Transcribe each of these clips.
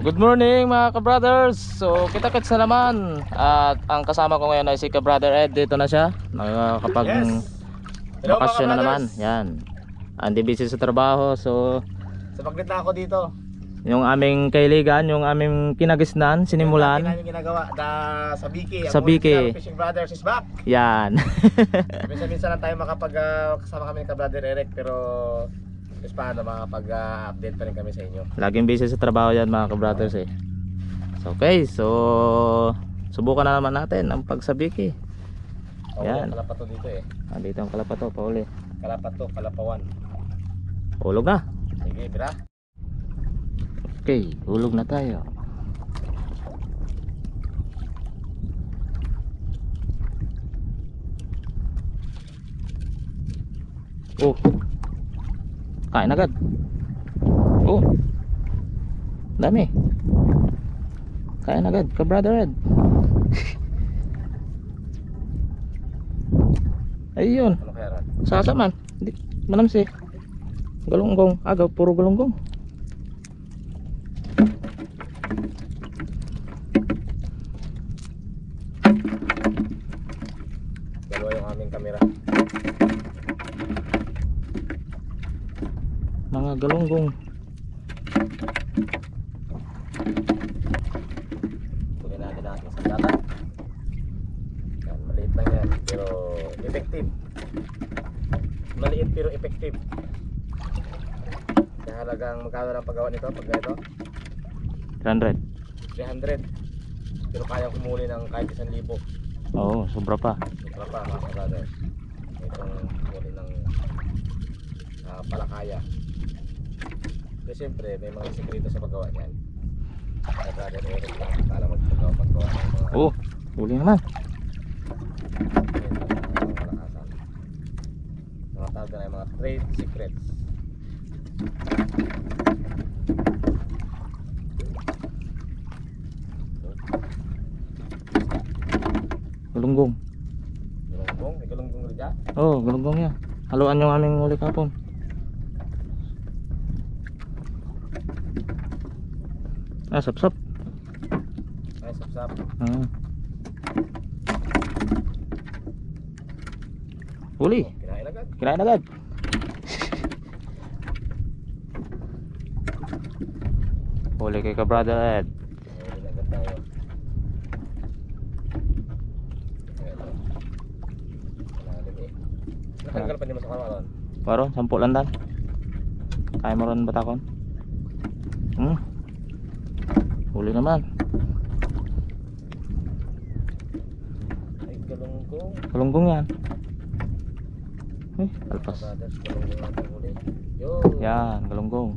Good morning mga ka-brothers. So kita-kits na naman. At ang kasama ko ngayon ay si ka-brother Ed. Dito na siya. Nakakapag Yes. Hello mga bakasyon na naman. brothers. Yan. Andi busy sa trabaho. So Sabaglit na ako dito. yung aming kailigan, yung aming kinagisnan, Yung sinimulan. namin ginagawa sa Biki. Sa Ang Biki. original Fishing Brothers is back. Yan. Minsan-minsan lang tayo kasama kami ni ka-brother Eric. Pero paano makapag-update pa rin kami sa inyo. Laging busy sa trabaho yan mga ka-brothers eh. So, okay, so subukan na naman natin ang pagsabiki. Yan. Kalapato dito eh. Dito ang kalapato, pauli. Kalapato, kalapawan. Hulog na. Sige, bira. Okay, hulog na tayo. Oh. Kain agad. Oh. Dami. Kain agad, ka-brother Ed. Ayun. Ano kaya ran? Sasaman. Hindi manamsi. Galunggong, agaw puro galunggong. Dalawa yung aming kamera. Mga galunggong. Tuloy natin ang ating sandata. Yan, maliit lang yan. Pero effective. Maliit pero effective. Kaya halagang magkano ng paggawa nito? Pag ito? 100. 300. Pero kaya kumuli ng kahit 1,000. Oo, sobra pa. Sobra pa mga brothers. Itong kumuli ng palakaya. Pero siyempre may mga sekreto sa paggawa niyan. Kaya brother Eric lang kala magpagawa ng mga Oh, huli naman. malakasan. Mga tawag na yung mga trade secrets. Galunggong. Galunggong, may galunggong rin dyan. Oh, galunggong yan. Haluan yung aming huli kapon. Sap-sap. Ay, sapsap. Ah. Huli. Kinain agad. Kinain agad. Huli kay ka-brother Ed. Kinain agad tayo. Malalim eh. Nakanggal pa di mo sa kawan. Paro, 10 lang dan. Kaya mo ron batakon. Huli naman. Ay, galunggong. Galunggong yan. Alpas. Brothers, galunggong natin huli. Yo. Yan, galunggong.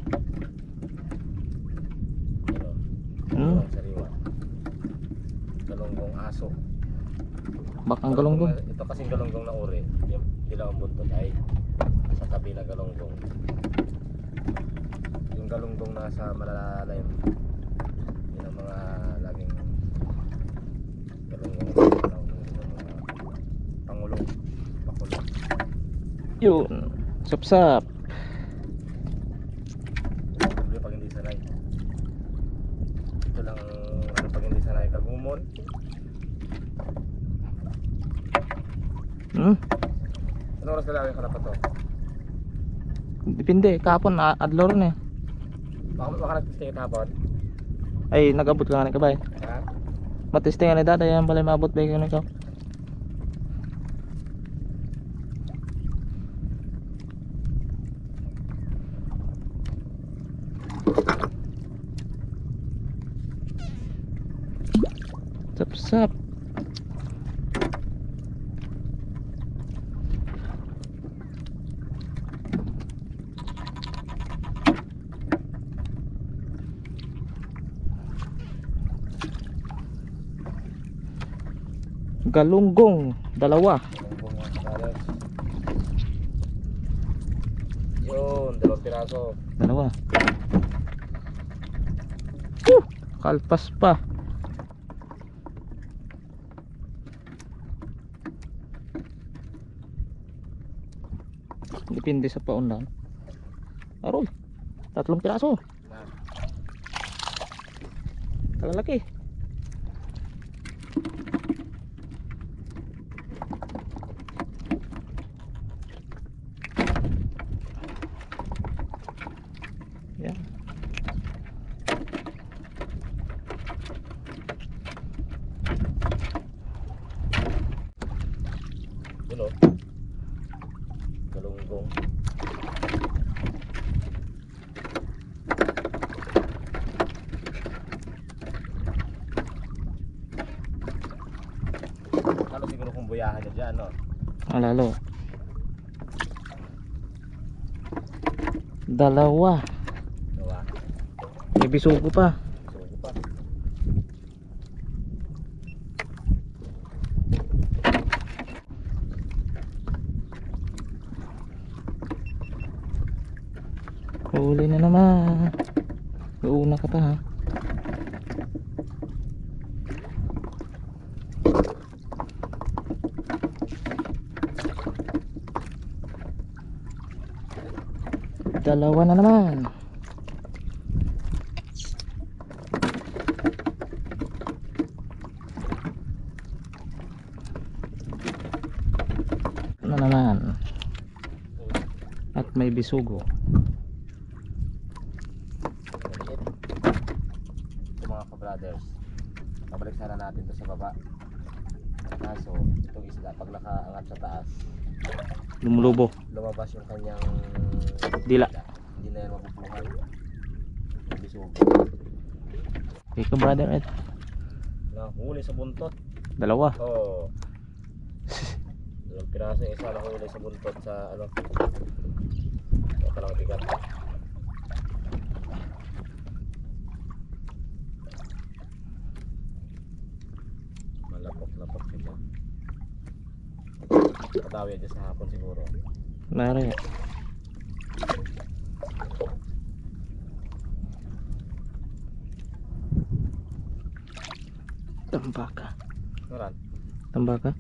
Ano? Sariwa. Galunggong aso. Bakang galunggong. Ito kasing galunggong na uri. Yung dilaw ang buntot ay sa tabi na galunggong. Yung galunggong nasa malalalim. Yun ang mga laging galunggong na pangulong. Pakulong. Yun. Sapsap. Sabi pag hindi sanay. Ito lang ano pag hindi sanay kagumon. Ano oras na lang yung kalapat to? Depende, kapon adlor na. Baka nag-testing hapon? Ay, nag-abot ka nga ni kabay. Ha? Matesting nga ni dada, yan pala maabot ba yun ikaw? Sap-sap. Galunggong, dalawa. Galunggong mga kabalas. Yun, 2 piraso. Dalawa. Kalpas pa. Depende sa paundan. Aroy, 3 piraso. Kalalaki. Yan. Yun o. Galunggong. Ano siguro kung buyahan niya dyan, no? Lalo. Dalawa. Diba? May bisugo pa. Sugo pa. Huli na naman. Uuna ka pa ha. Dalawa na naman. Na naman. At may bisugo. Maliit. Ito mga ka-brothers. Pabalik sana natin to sa baba. Kaso, itong isda, pag nakaangat sa taas, Lumulubo. lumabas yung kanyang Dila. Hindi na yan mabubuhay. Yung bisugo. Okay ka brother Ed. Nahuli sa buntot. Dalawa. Oo. Dalawang piraso yung isa nahuli sa buntot sa ano. Ito lang bigat. Malapok-lapok sila. Patawi dyan sa hapon siguro. Nari. Tambaka. Naran? Tambaka.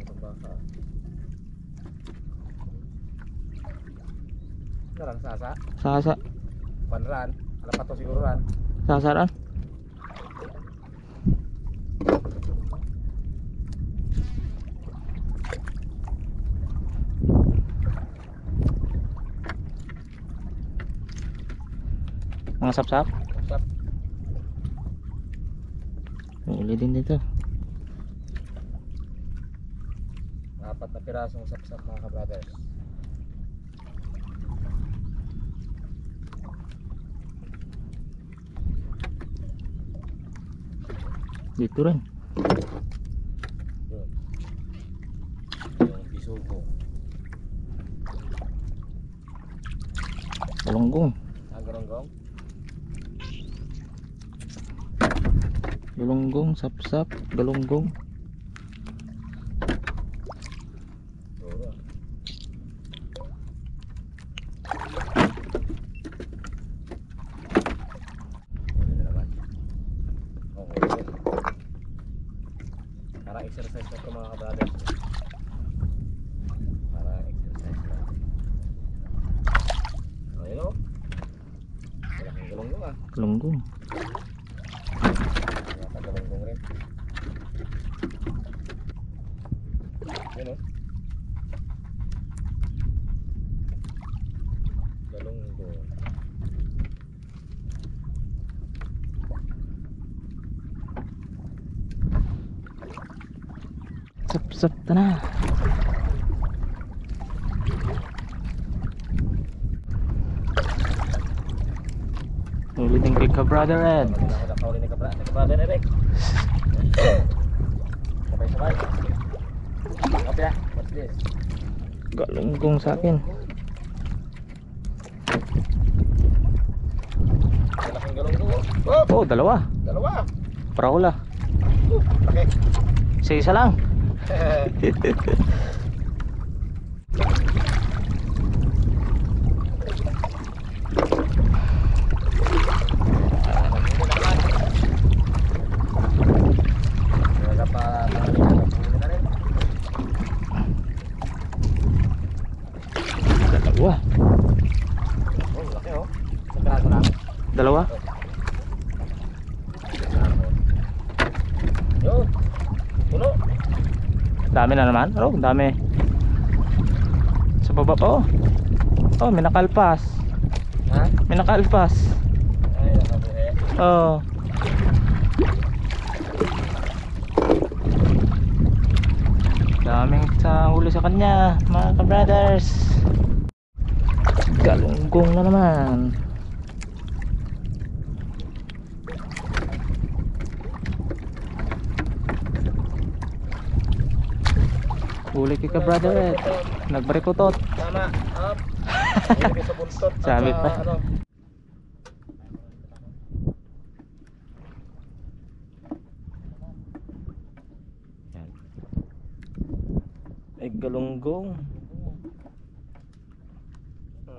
Tambaka. Naran sasa? Sasa. Panran? Alam pa to siguro ran? Sasaran. Mga sapsap. Sap. Huli din dito. Apat na pirasong sapsap mga ka-brothers. Dito rin. Yun. Yung bisugo. Galunggong. Garunggong. Galunggong, sapsap, galunggong. Oo. Huli na naman. Oo, huli. Parang exercise na ito mga ka-brothers. Parang exercise na. Ayun o. Malaking galunggong ah. Galunggong. Mga galunggong rin. Yun o. Galunggong. Sapsap ta na. Huli din kay ka brother Ed. Pag ako nakahuli ni ka-brother Eric. Sabay-sabay. Okay na. What's this? Galunggong sa akin. Malaking galunggong. Oh! Oh, dalawa. Dalawa. Parahula. Okay. Isa lang. Dalawa. Oh, laki oh. Sa piraso lang. Dalawa? Yun. Puno. Dami na naman. Oh, dami. Sa baba pa oh. Oh, may nakalpas. Ha? May nakalpas. Ay, nakabuhi. Oh. Daming sa huli sa kanya, mga ka-brothers. Galunggong na naman. Huli ka brother. Nagbarikutot. Tama. Up. Huli sa buntot. At Sabi sa, pa. Ano? Yan. Ay galunggong.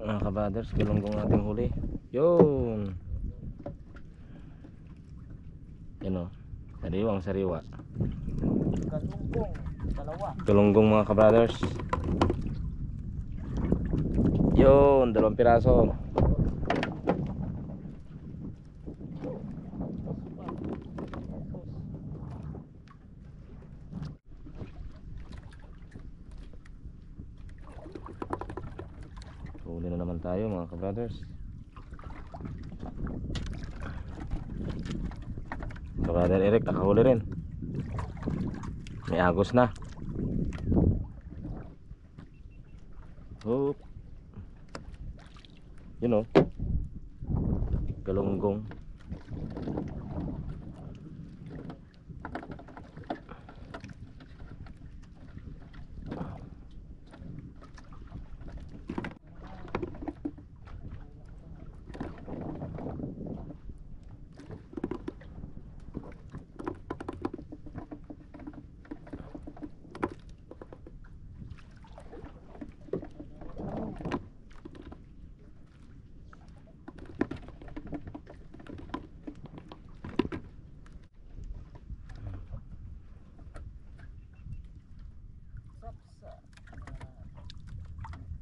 Mga ka-brothers, galunggong nating huli. Yun. Yan o. Sariwang sariwa. Galunggong. Dalawa. Galunggong mga ka-brothers. Yun, 2 piraso. Huli na naman tayo mga ka-brothers. Brother Eric nakahuli rin. May agos na. Hoop. Yun o. Galunggong.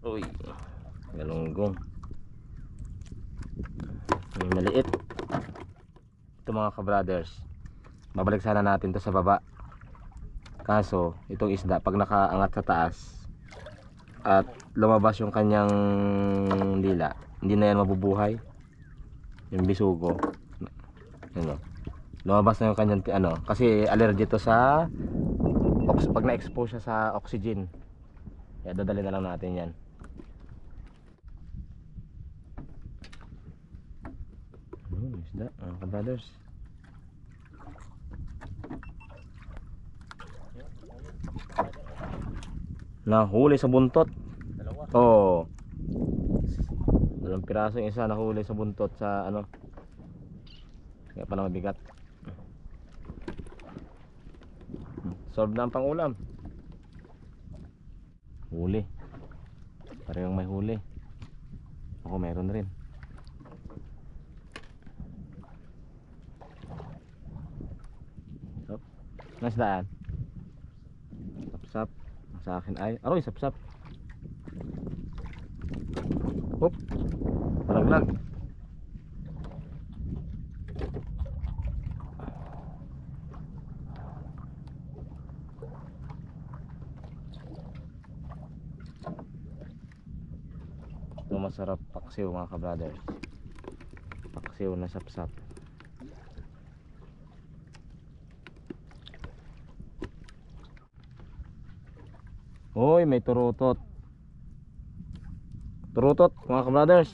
Uy, galunggong. May maliit. Ito mga ka-brothers, babalik sana natin to sa baba. Kaso itong isda pag nakaangat sa taas at lumabas yung kanyang dila, hindi na yan mabubuhay. Yung bisugo, ano, lumabas na yung kanyang ano, kasi allergy to sa pag na-expose siya sa oxygen. Kaya dadali na lang natin yan. Isda, mga ka-brothers. Nahuli sa buntot. Dalawa. Oo. 2 piraso yung isa nahuli sa buntot sa ano. Kaya pala mabigat. Solve na ang pangulam. Huli. Parehong may huli. Ako meron rin. Nasdaan. Sapsap. Sa akin ay aroy sapsap. Hop. Malaglag. Ito masarap paksiw mga ka-brothers. Paksiw na sapsap. Hoy, may turutot. Turutot mga ka-brothers.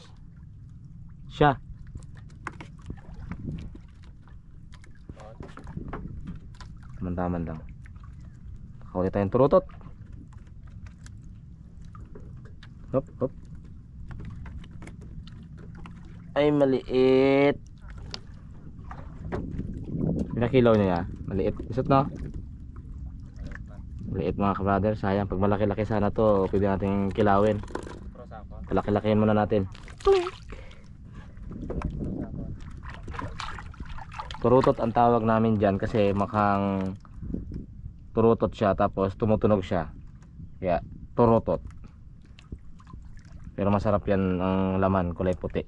Siya. Taman-taman lang. Nakahuli tayong turutot. Hop, hop. Ay, maliit. Pinakilaw niya. Maliit. Isot na. Maliit mga ka-brother. Sayang. Pag malaki-laki sana to, pwede natin kilawin. Palaki-lakihin muna natin. Turutot ang tawag namin dyan kasi makhang turutot siya tapos tumutunog siya. Kaya turutot. Pero masarap yan ang laman, kulay puti.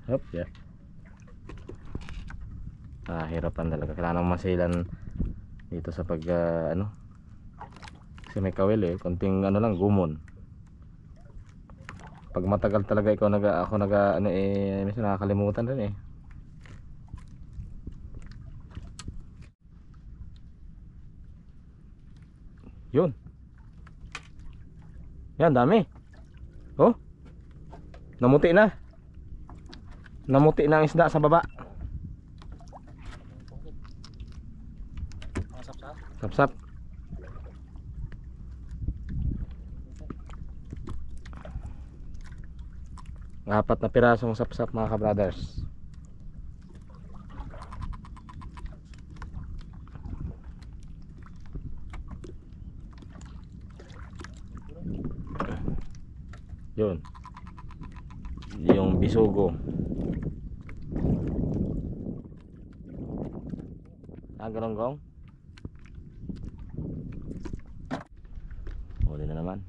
Hop, yeah. Hirapan talaga. Kailangan masilan dito sa pag ano. Kasi may kawil eh. Konting ano lang, gumon. Pag matagal talaga ikaw ako ano eh, minsan nakakalimutan rin eh. Yun. Yan, dami. Oh. Namuti na. Namuti na ang isda sa baba. Sapsap. Apat na pirasong sapsap mga ka-brothers. Yun. Yung bisugo. Galonggong. Huli na naman.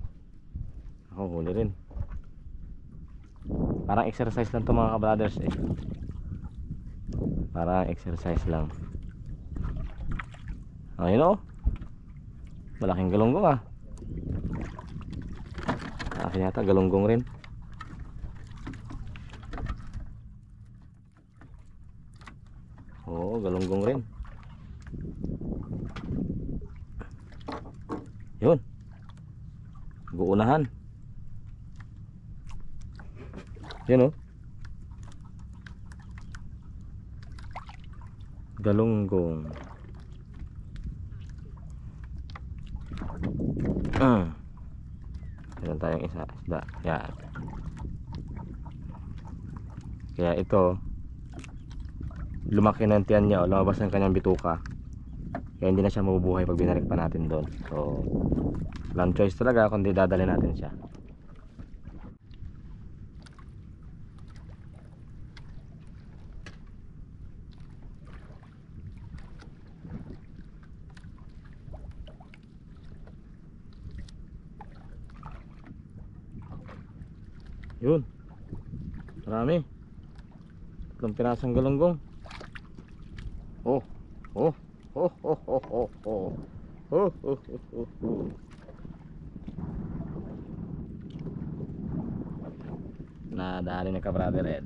Ako huli rin. Parang exercise lang to mga ka-brothers eh. Parang exercise lang. Ayun oh. Malaking galonggong ah. Akin yata galonggong rin. Oo, galonggong rin. Yun. Guunahan. Yun oh. Galonggong. Meron tayong isda. Yan. Kaya ito, lumaki na ang tiyan niya o lumabas ng kanyang bituka. Kaya hindi na siya mabubuhay pag binalik pa natin doon. So, walang choice talaga kundi dadali natin siya. Yun. Marami. 3 pirasong galonggong. Oh. Oh. Oh, oh, oh, oh, oh. Oh, oh, oh, oh, oh. Nadali na ka-brother Ed.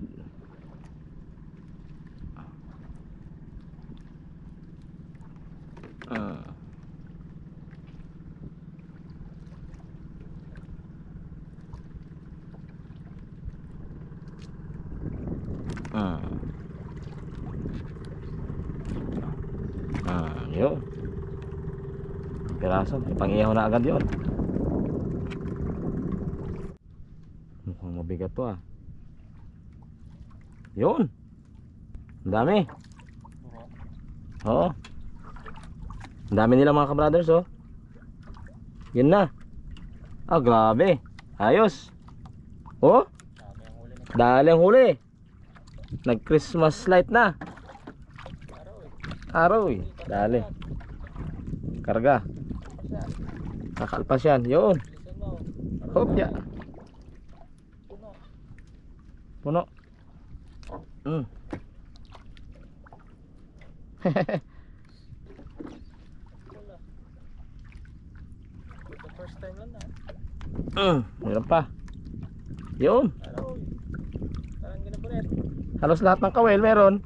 Yun. Piraso, ipang-ihaw na agad yun. Mukhang mabigat to ah. Yun. Ang dami. Oo. Ang dami nila mga ka-brothers oh. Yun na. Grabe. Ayos. Oh. Dali ang huli. Nag-Christmas light na. Araw eh. Dali. Karga. Kakalpas yan. Yun. Hop ya. Puno. First time lang na. Meron pa. Yun. Parang ginabulit. Halos lahat ng kawel meron.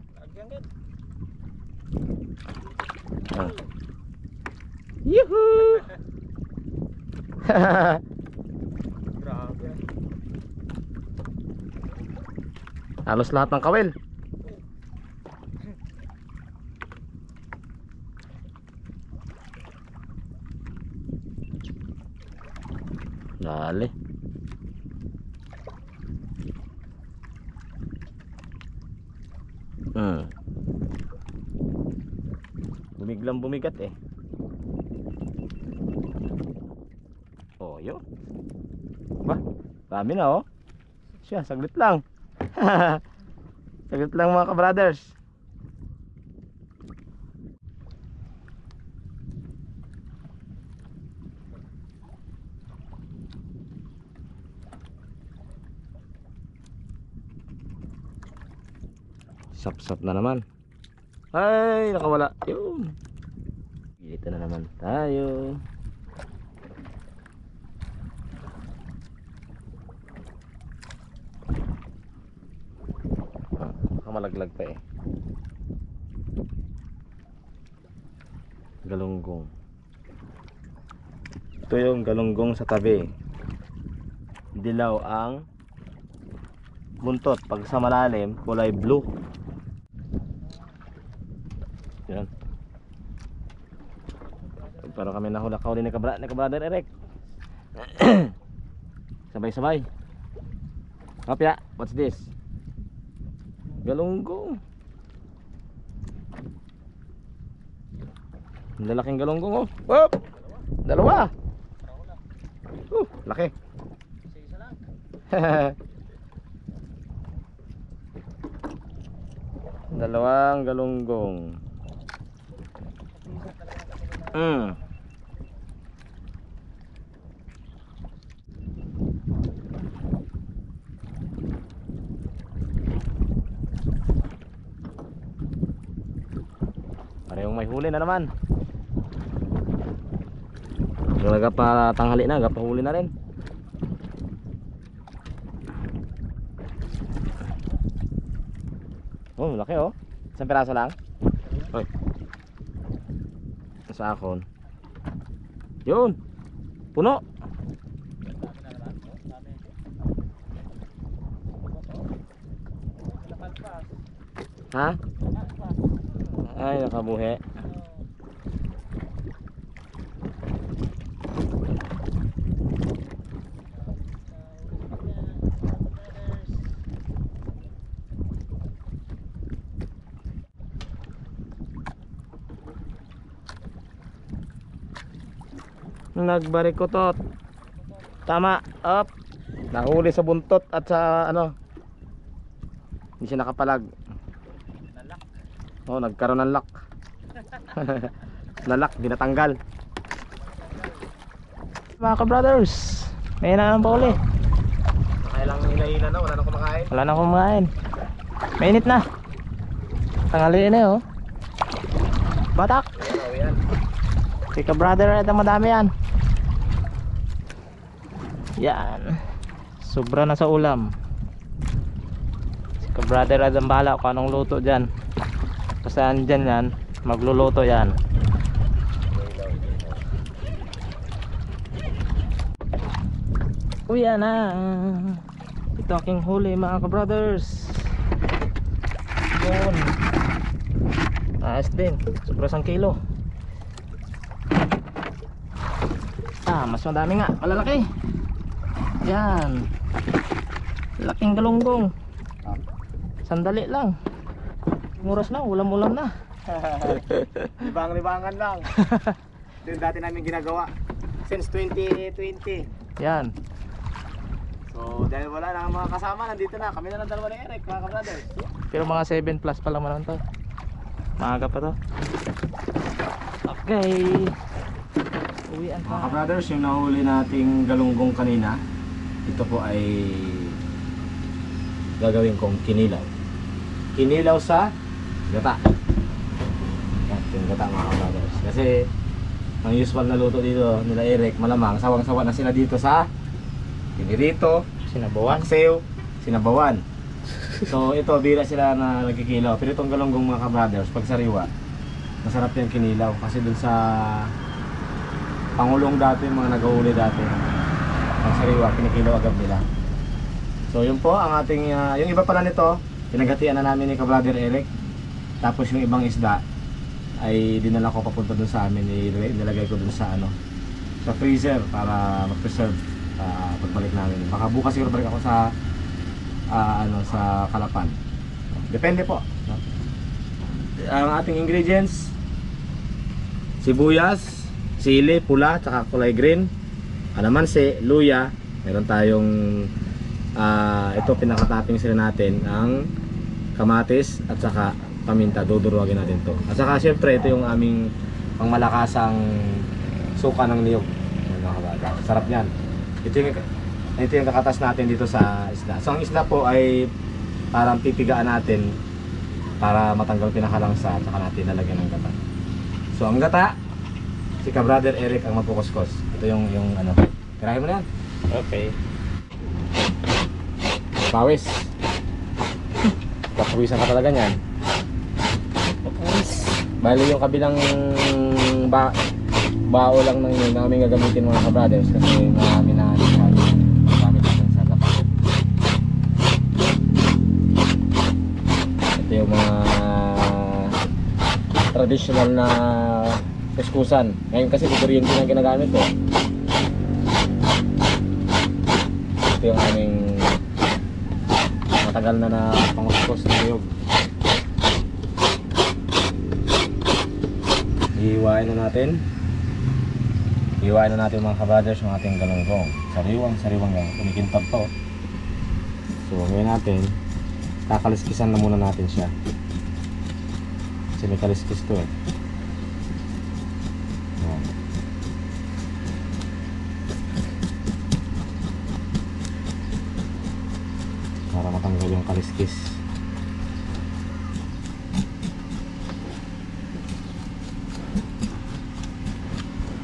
Yuhuu. Grabe. Halos lahat ng kawel. Dali. Bumiglang bumigat eh. Oh, yun. Ba, dami na oh. Siya, saglit lang. Saglit lang mga ka-brothers. Sap-sap na naman. Ay, nakawala. Yun. Dito na naman tayo. Malaglag pa eh. Galunggong. Ito yung galunggong sa tabi. Dilaw ang buntot. Pag sa malalim, kulay blue. Yan. Pero kami nahulakaw din ni Brother Eric. Sabay-sabay. Kapya, what's this? Galunggong. Lalaking galunggong oh. Hop! Dalawa. Laki. Isa lang. Dalawang galunggong. Parehong may huli na naman. Yung nagpatanghali na, nagpahuli na rin. Oh, laki oh. Isang piraso lang. Hoy. Sa akon. Yun. Puno. Ha? Ay, nakabuhi. Nagbarikotot. Tama, up. Nahuli sa buntot at sa ano. Hindi siya nakapalag. Oh, nagkaroon ng lock. Nalak, di natanggal. Mga ka-brothers, ngayon na ang pauli. Nakailang hila-hila na, wala nang kumakain. Wala na kumain. Mainit na. Tanghali na oh. Batak. Ayan. Si ka-brother, ito madami yan. Yan. Sobra na sa ulam. Si ka-brother, ito ang bahala kung anong luto dyan. Kasi andyan yan, magluluto yan. Uy, yan na. Ito aking huli mga ka-brothers. Yun. Taas din, sobra 1 kilo. Mas madami nga, malalaki. Yan. Laking galunggong. Sandali lang. Oras na, ulam-ulam na. Libang-libangan lang. Ito yung dati namin ginagawa since 2020. Yan. So dahil wala na ang mga kasama, nandito na. Kami na lang dalawa ni Eric, mga ka-brothers. Pero mga 7 plus pa lang naman to. Maaga pa to. Okay. Uwian Mga pa. ka-brothers, yung nahuli nating galunggong kanina, ito po ay gagawin kong kinilaw. Kinilaw sa gata. Yan, yung gata mga ka-brothers. Kasi ang usual na luto dito nila Eric, malamang sawang-sawa na sila dito sa pinirito, Sinabawan. paksiw, sinabawan. So ito, bira sila na nagkikilaw. Pero itong galunggong mga ka-brothers, pag sariwa, masarap yung kinilaw. Kasi dun sa Pangulong dati, mga nag-uuli dati, pag sariwa, kinikilaw agad nila. So yun po ang ating, yung iba pala nito, pinaghatian na namin ni ka-brother Eric. Tapos yung ibang isda ay dinala ko papunta dun sa amin, nilagay ko dun sa ano, sa freezer para mag-preserve pagbalik namin. Baka bukas siguro balik ako sa ano, sa Kalapan. Depende po, no? Ang ating ingredients: sibuyas, sili pula tsaka kulay green, alamansi, luya. Meron tayong ito, pinakatapping sila natin ang kamatis at saka paminta. Duduruagin natin to. At saka syempre ito yung aming pangmalakasang suka ng niyog. Sarap yan. Ito yung kakatas natin dito sa isda. So ang isda po ay parang pipigaan natin para matanggal pinakalangsa at saka natin lalagyan ng gata. So ang gata, si ka-brother Eric ang magkukuskos. Ito yung ano. Tirahin mo na yan. Okay. Pawis. Papawisan ka talaga niyan. Bali yung kabilang bao lang ng yun namin gagamitin mga ka-brothers kasi marami na gamit natin sa laptop. Ito yung mga traditional na kuskusan. Ngayon kasi kuryente na ginagamit eh. Ito yung aming matagal na pangkuskus na niyog. Hiwain na natin. Hiwain na natin mga ka-brothers yung ating galunggong. Sariwang yan. Kumikintab to. So gawin natin, kakaliskisan na muna natin siya. Kasi may kaliskis to eh. Ayan. Para matanggal yung kaliskis.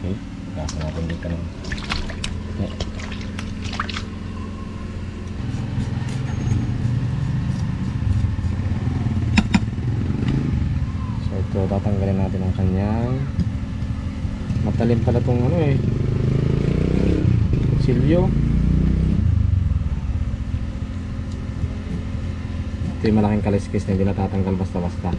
Okay, gasa natin dito ng okay. So ito, tatanggalin natin ang kanyang matalim pala itong ano eh, silyo. Ito yung malaking kaliskis na hindi natatanggal basta-basta.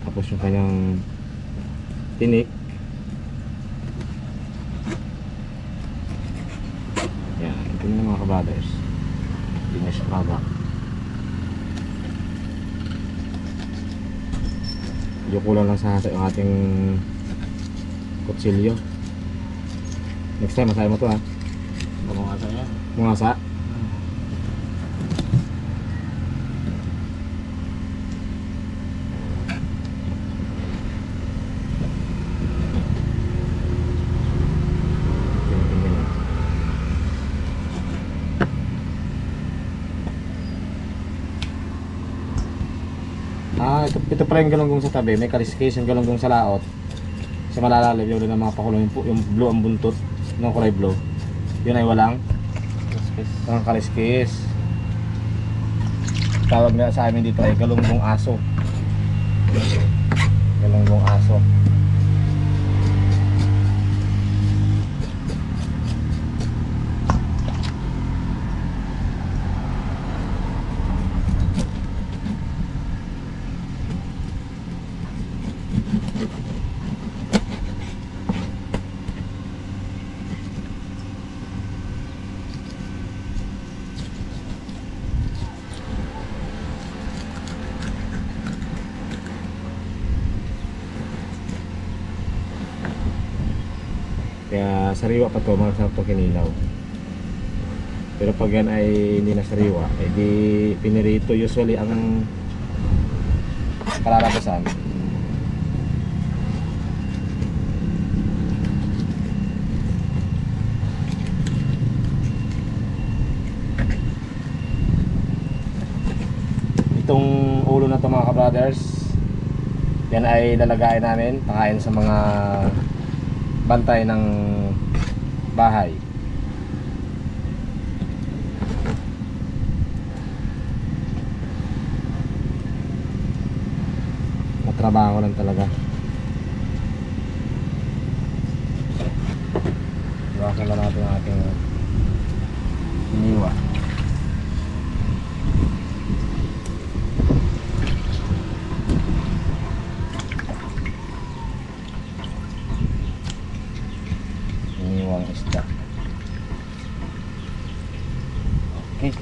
Tapos yung kanyang tinik. Yan, ito na mga ka-brothers. Finish product. Medyo kulang lang sa yung ating kutsilyo. Next time masaya mo to ha. Bumungasa niya. Mungasa. Ito pala yung galunggong sa tabi. May kaliskis yung galunggong sa laot. Sa malalalim yung na mga pakulong yung blue ang buntot ng kulay blue. Yun ay walang kaliskis. Tawag nga sa amin dito ay galunggong aso. Galunggong aso. Kaya sariwa pa to, masarap to kinilaw. Pero pag yan ay hindi na sariwa, ay di pinirito. Usually ang kalalabasan itong ulo na to mga ka-brothers, yan ay lalagayin namin pakain sa mga bantay ng bahay. Matrabaho lang talaga. Iwasan lang natin ang ating iniwa. Iniwang isda. Okay.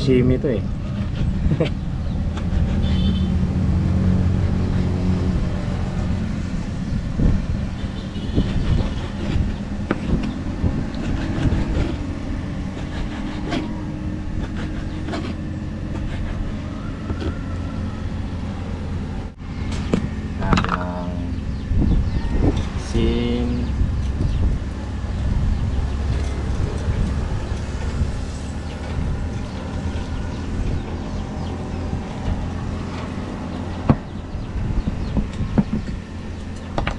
sashimi to eh. Natin ang sim.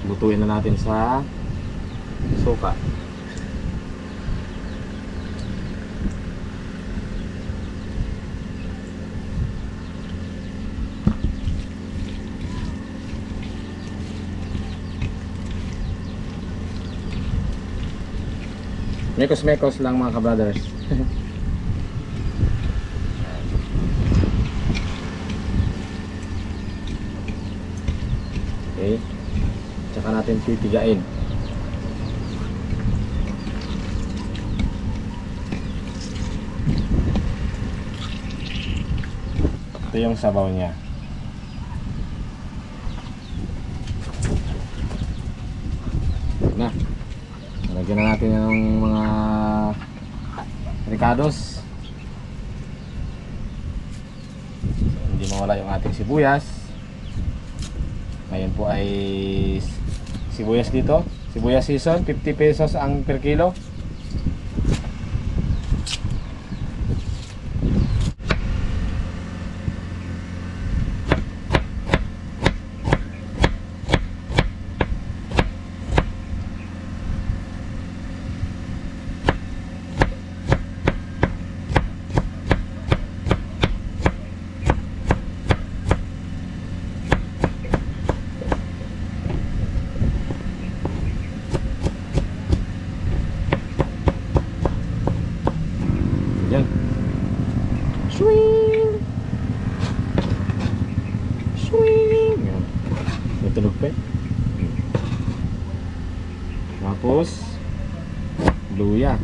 Lutuin na natin sa suka. Mekos-mekos lang mga ka-brothers. Okay. Tsaka natin pipigain. Ito yung sabaw niya. Na. Lagyan na natin yung mga ricados. Hindi mawala yung ating sibuyas. Ngayon po ay sibuyas dito. Sibuyas season, 50 pesos ang per kilo. Yan. Swing! Swing! Yan. May tunog pa eh. Tapos luya.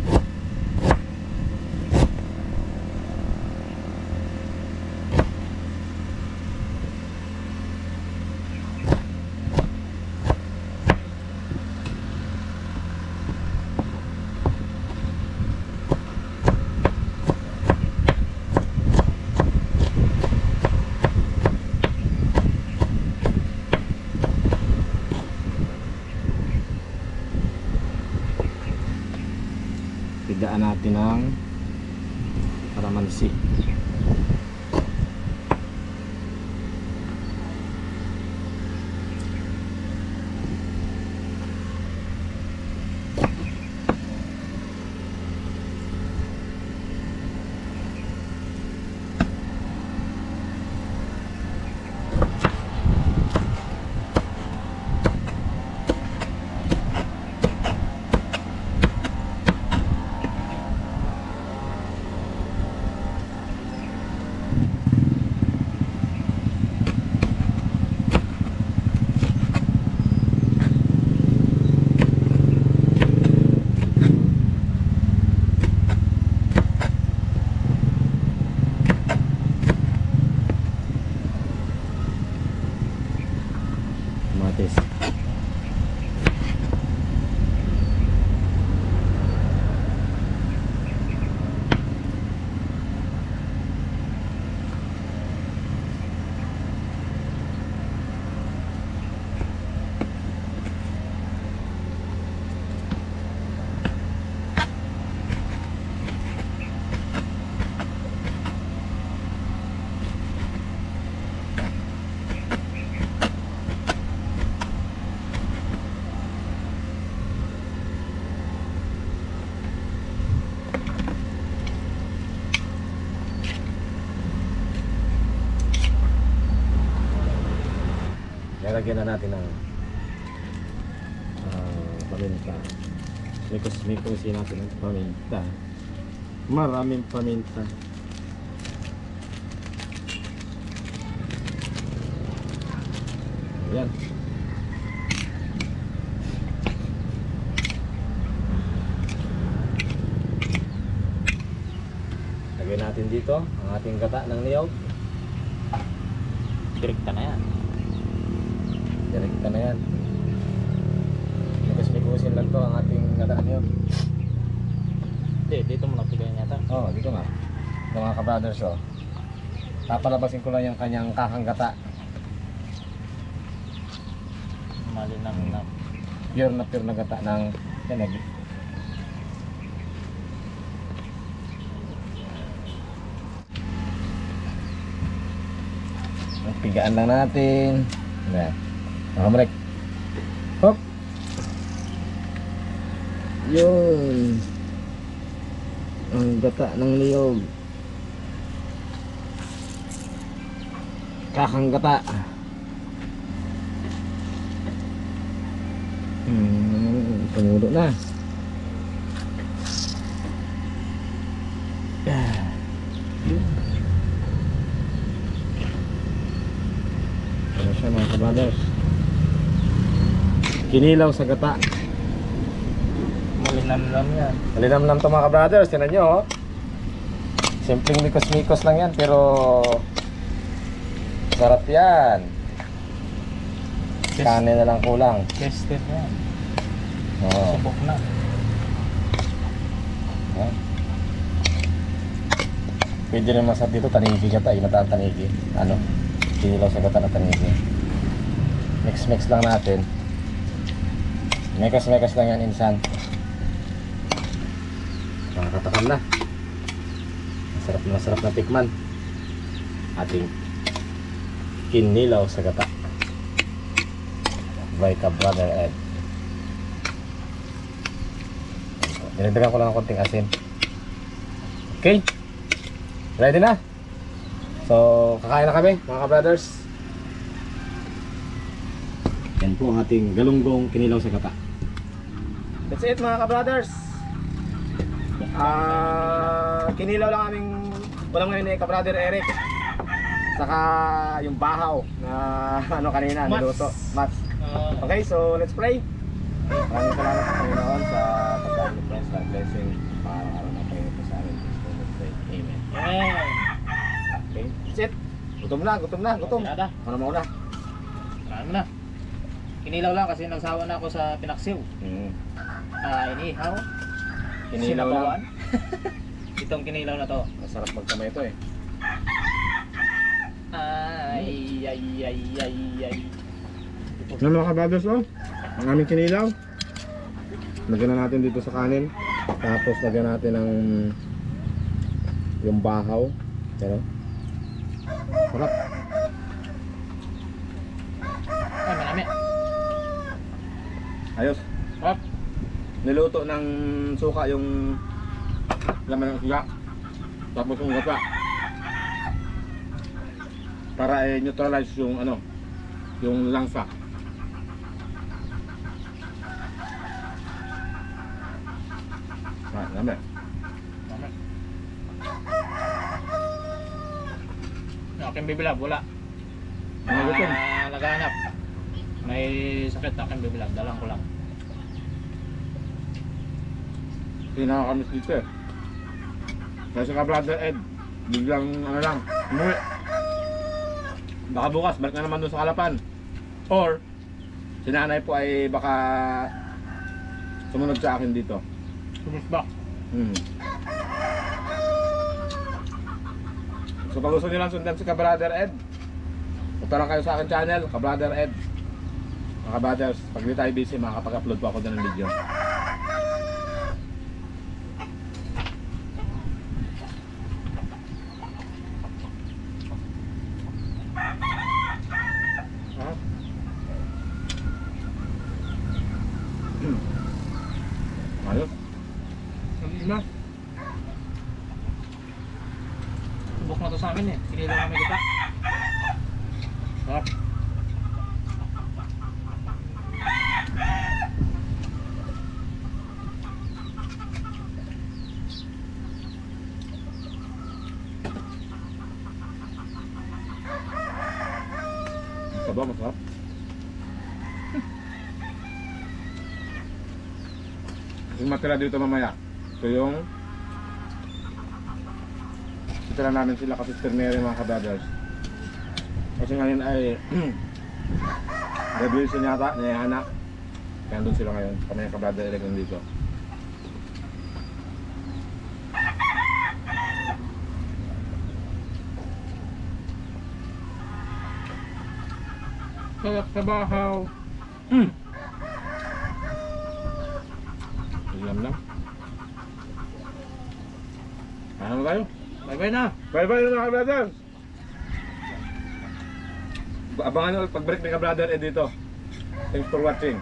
Pigaan natin ng kalamansi. Kamatis. Lalagyan na natin ng paminta. Mikosin natin ng paminta. Maraming paminta. Ayan. Lagyan natin dito ang ating gata ng niyog. Direkta na yan. Direkta na yan. Mikus-mikusin lang to ang ating gata ng niyog. Hindi, dito mo napigayan yata. Oo, dito nga. Ito mga ka-brothers, oh. Papalabasin ko lang yung kanyang kakang gata. Malinam na. Pure na gata ng tinig. Pigaan lang natin. Ayan. Nakamalik. Hop. Yun. Ang gata ng niyog. Kakang gata. Tumulo na. Ano siya mga kabrothers? Kinilaw sa gata. Malinam yan. Malinamnam to mga kabrothers. Tinan nyo, oh. Simpleng mikos-mikos lang yan, pero sarap yan. Kanin na lang kulang. Tested yan. Oo. Subok na. Yan. Pwede rin masarap dito, tanigi gata, inataan tanigi. Ano? Kinilaw sa gata na tanigi. Mix lang natin. Mekas lang yan insan. Makakatakam na. Masarap na tikman. Ating kinilaw sa gata by Ka-Brother Ed. Dinagdagan ko lang ng konting asin. Okay, ready na. So kakain na kami mga ka-brothers. Yan po ang ating galunggong kinilaw sa gata. That's it mga ka-brothers. Kinilaw lang aming walang ngayon ni Ka-Brother Eric. Saka yung bahaw na ano kanina, niluto. Mats. Okay, so let's pray. Maraming salamat sa Panginoon sa pagkain friends, God blessing. Araw-araw na kayo po sa amin. Let's pray. Amen. Amen. Okay, that's it. Gutom na. Nada. Ano mauna? Ano na. Kinilaw lang kasi nagsawa na ako sa pinaksiw. Inihaw. Kinilaw lang. Sinabawan. Itong kinilaw na to. Masarap magkamay ito eh. Ay. Ano mga ka-brothers, oh? Ang aming kinilaw. Lagyan na natin dito sa kanin. Tapos lagyan natin ng yung bahaw. Pero sarap. Ay, marami. Ayos. Sarap. Niluto ng suka yung laman ng suka. Tapos yung gata. Para neutralize yung ano, yung langsa. Lame. Aking bibilab, wala. Ano gutom? Naghahanap. May sakit aking bibilab, dalang ko lang. Hindi nakakamiss dito eh. Kasi Ka-Brother Ed, biglang ano lang, umuwi. Baka bukas, balik na naman doon sa Kalapan. Or, si nanay po ay baka sumunod sa akin dito. Sumusbak. So pag gusto nyo lang sundan si Ka-Brother Ed, punta lang kayo sa akin channel, Ka-Brother Ed. Mga ka-brothers, pag di tayo busy, makakapag-upload po ako doon ng video. Ayos. Na. Subok na to sa amin eh. Kinilaw namin kita. Sarap. Sabaw, masarap. Yung matira dito mamaya, ito yung Ito lang namin sila ka-sister Mary mga ka-brothers. Kasi ngayon ay graduation yata ni Hana. Kaya doon sila ngayon. Kami yung ka-brother Eric nandito. Kaya sa bahaw. Alam lang. Ano ba tayo? Bye-bye na. Bye-bye na mga ka-brothers! Abangan nyo pag-break ni ka-brother dito. Thanks for watching.